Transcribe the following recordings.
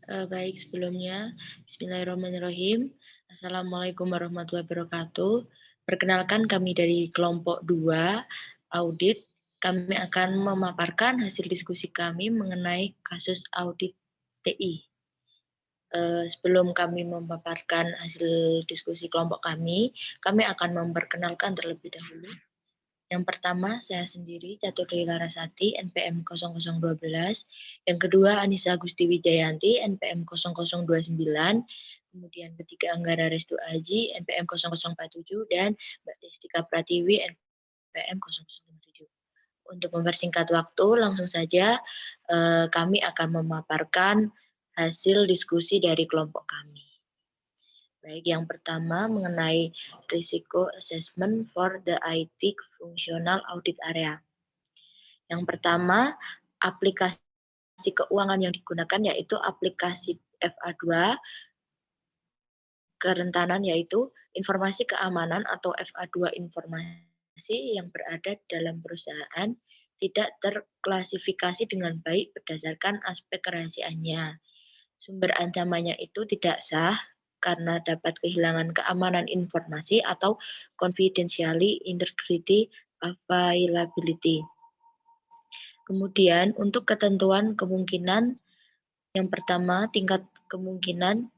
Baik, sebelumnya, Bismillahirrahmanirrahim. Assalamualaikum warahmatullahi wabarakatuh. Perkenalkan kami dari kelompok 2, audit. Kami akan memaparkan hasil diskusi kami mengenai kasus audit TI. Sebelum kami memaparkan hasil diskusi kelompok kami akan memperkenalkan terlebih dahulu. Yang pertama, saya sendiri, Catur Dewi Larasati, NPM 0012. Yang kedua, Anissa Agusti Wijayanti, NPM 0029. Kemudian ketiga, Anggara Restu Aji, NPM 0047. Dan Mbak Destika Pratiwi, NPM 0057. Untuk mempersingkat waktu, langsung saja kami akan memaparkan hasil diskusi dari kelompok kami. Baik, yang pertama mengenai risiko assessment for the IT functional audit area. Yang pertama, aplikasi keuangan yang digunakan yaitu aplikasi FA2, kerentanan yaitu informasi keamanan atau FA2 informasi yang berada dalam perusahaan tidak terklasifikasi dengan baik berdasarkan aspek kerahasiaannya. Sumber ancamannya itu tidak sah karena dapat kehilangan keamanan informasi atau confidentiality, integrity, availability. Kemudian untuk ketentuan kemungkinan, yang pertama tingkat kemungkinan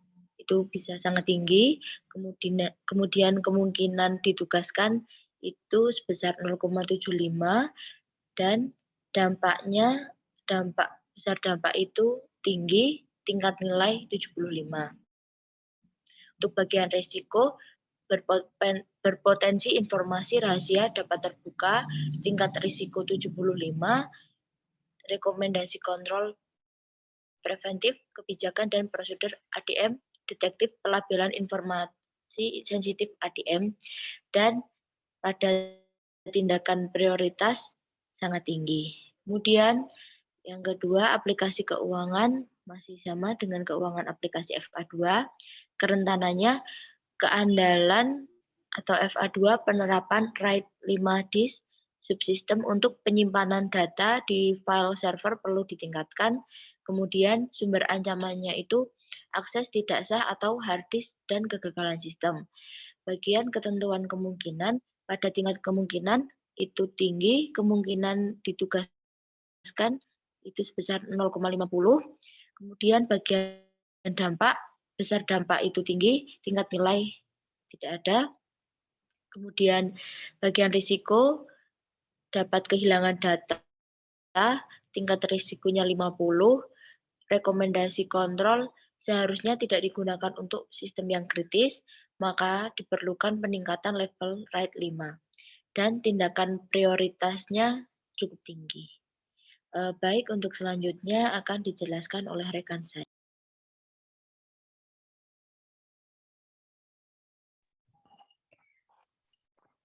itu bisa sangat tinggi, kemudian kemungkinan ditugaskan itu sebesar 0,75 dan dampak dampak itu tinggi, tingkat nilai 75. Untuk bagian risiko, berpotensi informasi rahasia dapat terbuka, tingkat risiko 75, rekomendasi kontrol preventif, kebijakan dan prosedur ADM, detektif pelabelan informasi sensitif ADM, dan pada tindakan prioritas sangat tinggi. Kemudian yang kedua, aplikasi keuangan masih sama dengan keuangan aplikasi FA2. Kerentanannya, keandalan atau FA2 penerapan RAID 5 disk subsistem untuk penyimpanan data di file server perlu ditingkatkan. Kemudian sumber ancamannya itu akses tidak sah atau hard disk dan kegagalan sistem. Bagian ketentuan kemungkinan, pada tingkat kemungkinan itu tinggi, kemungkinan ditugaskan itu sebesar 0,50. Kemudian bagian dampak, besar dampak itu tinggi, tingkat nilai tidak ada. Kemudian bagian risiko, dapat kehilangan data, tingkat risikonya 50. Rekomendasi kontrol seharusnya tidak digunakan untuk sistem yang kritis, maka diperlukan peningkatan level RAID 5. Dan tindakan prioritasnya cukup tinggi. Baik, untuk selanjutnya akan dijelaskan oleh rekan saya.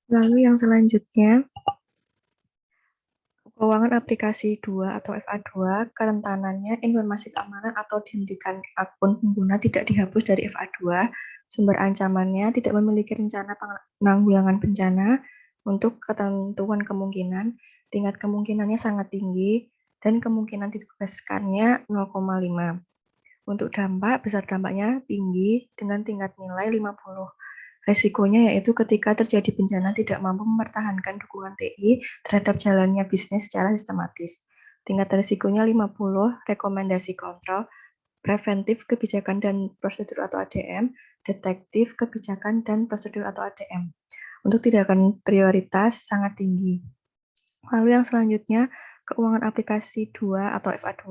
Lalu yang selanjutnya, keuangan aplikasi 2 atau FA2, kerentanannya informasi keamanan atau dihentikan akun pengguna tidak dihapus dari FA2, sumber ancamannya tidak memiliki rencana penanggulangan bencana, untuk ketentuan kemungkinan, tingkat kemungkinannya sangat tinggi, dan kemungkinan ditugaskannya 0,5. Untuk dampak, besar dampaknya tinggi dengan tingkat nilai 50. Resikonya yaitu ketika terjadi bencana tidak mampu mempertahankan dukungan TI terhadap jalannya bisnis secara sistematis. Tingkat risikonya 50, rekomendasi kontrol, preventif kebijakan dan prosedur atau ADM, detektif kebijakan dan prosedur atau ADM. Untuk tindakan prioritas sangat tinggi. Lalu yang selanjutnya, keuangan aplikasi 2 atau FA2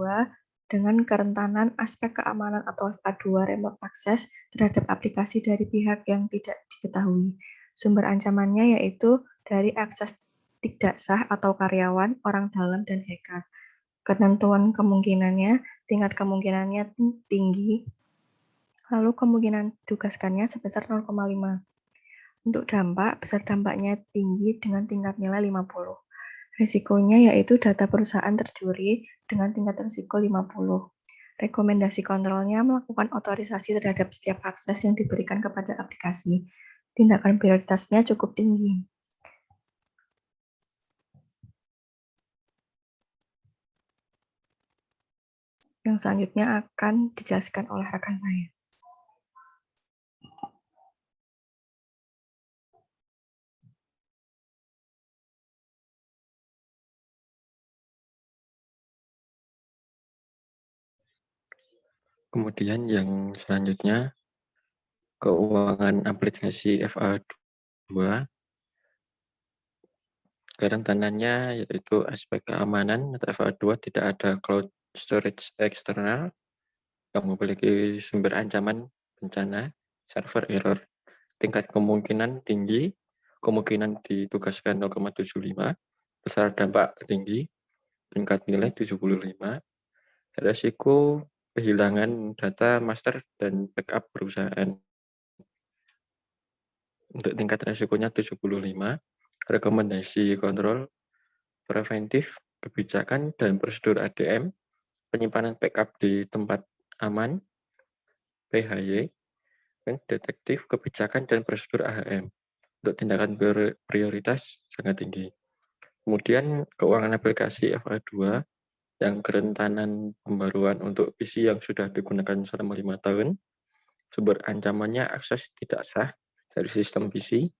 dengan kerentanan aspek keamanan atau FA2 remote access terhadap aplikasi dari pihak yang tidak diketahui. Sumber ancamannya yaitu dari akses tidak sah atau karyawan, orang dalam, dan hacker. Ketentuan kemungkinannya, tingkat kemungkinannya tinggi, lalu kemungkinan ditugaskannya sebesar 0,5. Untuk dampak, besar dampaknya tinggi dengan tingkat nilai 50. Risikonya yaitu data perusahaan tercuri dengan tingkat risiko 50. Rekomendasi kontrolnya melakukan otorisasi terhadap setiap akses yang diberikan kepada aplikasi. Tindakan prioritasnya cukup tinggi. Yang selanjutnya akan dijelaskan oleh rekan saya. Kemudian yang selanjutnya, keuangan aplikasi FA2. Kerentanannya yaitu aspek keamanan atau FA2 tidak ada cloud storage eksternal yang memiliki sumber ancaman bencana, server error, tingkat kemungkinan tinggi, kemungkinan ditugaskan 0,75, besar dampak tinggi, tingkat nilai 75, resiko kehilangan data master dan backup perusahaan. Untuk tingkat resikonya 75, rekomendasi kontrol preventif, kebijakan, dan prosedur ADM, penyimpanan backup di tempat aman, PHY, dan detektif, kebijakan, dan prosedur AHM. Untuk tindakan prioritas sangat tinggi. Kemudian keuangan aplikasi FA2 yang kerentanan pembaruan untuk PC yang sudah digunakan selama 5 tahun, sumber ancamannya akses tidak sah dari sistem PC,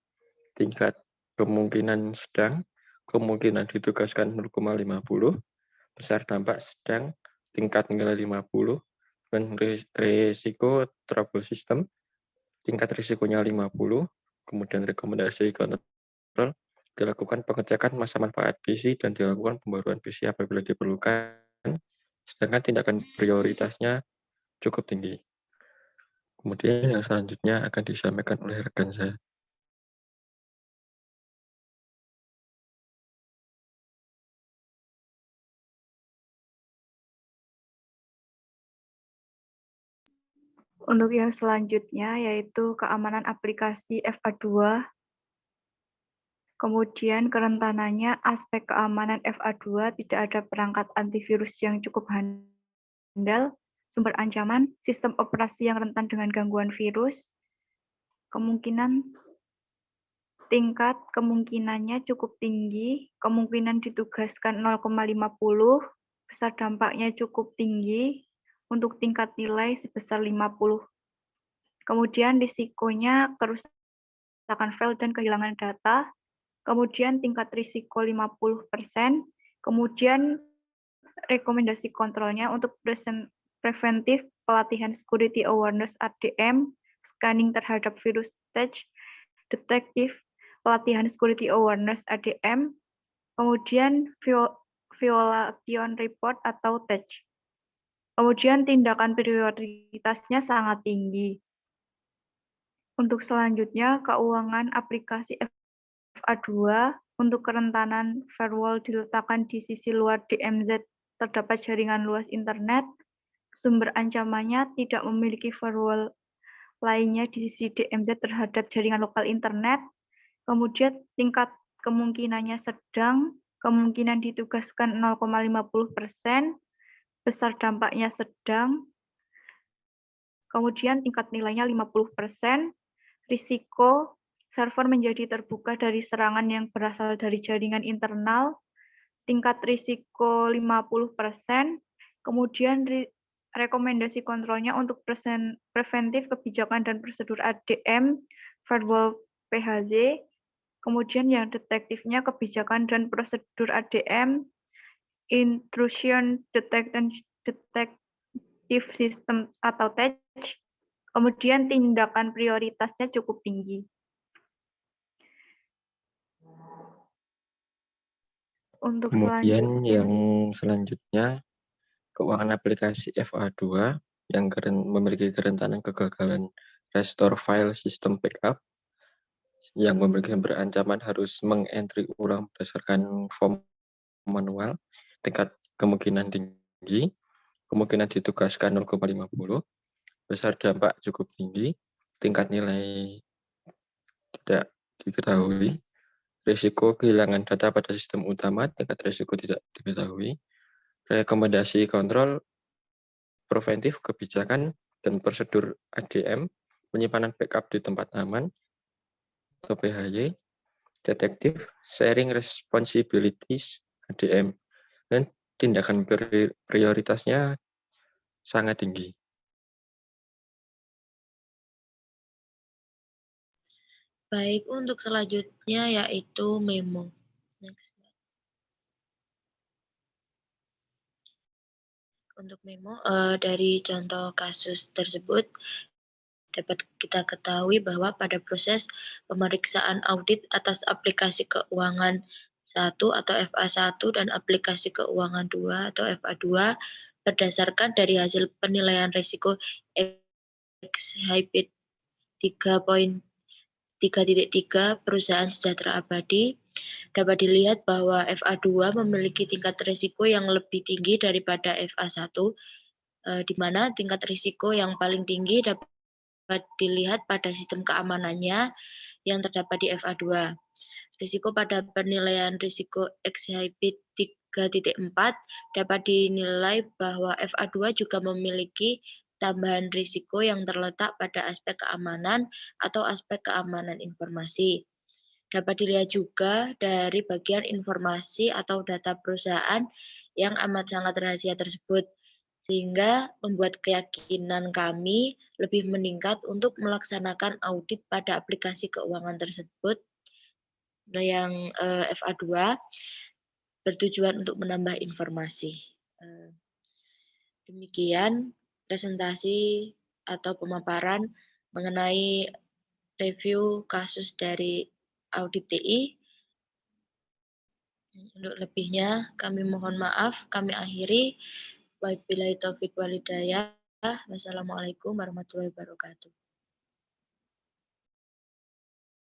tingkat kemungkinan sedang, kemungkinan ditugaskan 0,50, besar dampak sedang, tingkat nilai 50, dan risiko trouble system, tingkat risikonya 50, kemudian rekomendasi kontrol, dilakukan pengecekan masa manfaat PC dan dilakukan pembaruan PC apabila diperlukan, sedangkan tindakan prioritasnya cukup tinggi. Kemudian yang selanjutnya akan disampaikan oleh rekan saya. Untuk yang selanjutnya yaitu keamanan aplikasi FA2. Kemudian kerentanannya aspek keamanan FA2 tidak ada perangkat antivirus yang cukup handal, sumber ancaman, sistem operasi yang rentan dengan gangguan virus, tingkat kemungkinannya cukup tinggi, kemungkinan ditugaskan 0,50, besar dampaknya cukup tinggi, untuk tingkat nilai sebesar 50. Kemudian risikonya kerusakan file dan kehilangan data, kemudian tingkat risiko 50%, kemudian rekomendasi kontrolnya untuk preventif pelatihan security awareness ADM, scanning terhadap virus stage, detektif pelatihan security awareness ADM, kemudian violation report atau TEC. Kemudian tindakan prioritasnya sangat tinggi. Untuk selanjutnya, keuangan aplikasi FA2 untuk kerentanan firewall diletakkan di sisi luar DMZ terdapat jaringan luas internet, sumber ancamannya tidak memiliki firewall lainnya di sisi DMZ terhadap jaringan lokal internet, kemudian tingkat kemungkinannya sedang, kemungkinan ditugaskan 0,50%, besar dampaknya sedang, kemudian tingkat nilainya 50%, risiko server menjadi terbuka dari serangan yang berasal dari jaringan internal, tingkat risiko 50%, kemudian rekomendasi kontrolnya untuk preventif kebijakan dan prosedur ADM, firewall PHZ, kemudian yang detektifnya kebijakan dan prosedur ADM, intrusion detection detective system atau TEC, kemudian tindakan prioritasnya cukup tinggi. Untuk Kemudian selanjutnya, yang selanjutnya, keuangan aplikasi FA2 yang memiliki kerentanan kegagalan restore file system backup, yang memiliki berancaman harus mengentry ulang berdasarkan form manual, tingkat kemungkinan tinggi, kemungkinan ditugaskan 0,50, besar dampak cukup tinggi, tingkat nilai tidak diketahui, risiko kehilangan data pada sistem utama, tingkat risiko tidak diketahui, rekomendasi kontrol preventif kebijakan dan prosedur ADM, penyimpanan backup di tempat aman, atau PHY, detektif, sharing responsibilities ADM, dan tindakan prioritasnya sangat tinggi. Baik, untuk selanjutnya yaitu memo. Next. Untuk memo, dari contoh kasus tersebut dapat kita ketahui bahwa pada proses pemeriksaan audit atas aplikasi keuangan 1 atau FA1 dan aplikasi keuangan 2 atau FA2 berdasarkan dari hasil penilaian risiko Exhibit 3.3 perusahaan sejahtera abadi, dapat dilihat bahwa FA2 memiliki tingkat risiko yang lebih tinggi daripada FA1, di mana tingkat risiko yang paling tinggi dapat dilihat pada sistem keamanannya yang terdapat di FA2. Risiko pada penilaian risiko Exhibit 3.4 dapat dinilai bahwa FA2 juga memiliki tambahan risiko yang terletak pada aspek keamanan atau aspek keamanan informasi. Dapat dilihat juga dari bagian informasi atau data perusahaan yang amat sangat rahasia tersebut, sehingga membuat keyakinan kami lebih meningkat untuk melaksanakan audit pada aplikasi keuangan tersebut yang FA2 bertujuan untuk menambah informasi. Demikian presentasi atau pemaparan mengenai review kasus dari audit TI. Untuk lebihnya kami mohon maaf, kami akhiri. Wabillahi taufik walhidayah. Wassalamualaikum warahmatullahi wabarakatuh.